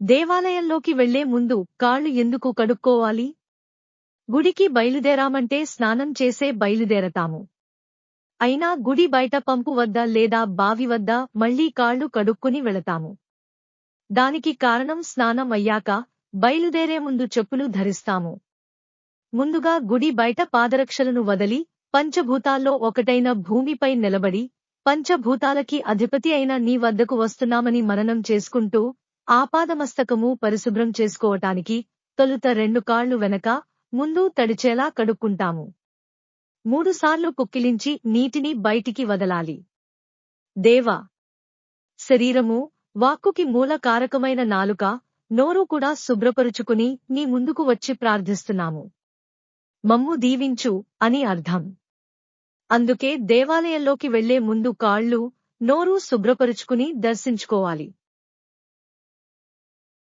దేవాలయంలోకి వెళ్లే ముందు కాళ్ళు ఎందుకు కడుక్కోవాలి? గుడికి బయలుదేరామంటే స్నానం చేసే బయలుదేరతాము. అయినా గుడి బయట పంపు వద్ద లేదా బావి వద్ద మళ్లీ కాళ్ళు కడుక్కుని వెళతాము. దానికి కారణం స్నానం అయ్యాక బయలుదేరే ముందు చెప్పులు ధరిస్తాము. ముందుగా గుడి బయట పాదరక్షలను వదలి పంచభూతాల్లో ఒకటైన భూమిపై నిలబడి పంచభూతాలకి అధిపతి అయిన నీ వద్దకు వస్తున్నామని మననం చేసుకుంటూ ఆపాదమస్తకము పరిశుభ్రం చేసుకోవటానికి తొలుత 2 కాళ్లు వెనక ముందు తడిచేలా కడుక్కుంటాము. 3 సార్లు పుక్కిలించి నీటిని బయటికి వదలాలి. దేవా, శరీరము, వాక్కుకి మూల కారకమైన నాలుక, నోరు కూడా శుభ్రపరుచుకుని నీ ముందుకు వచ్చి ప్రార్థిస్తున్నాము. మమ్ము దీవించు అని అర్థం. అందుకే దేవాలయంలోకి వెళ్లే ముందు కాళ్ళు, నోరు శుభ్రపరుచుకుని దర్శించుకోవాలి.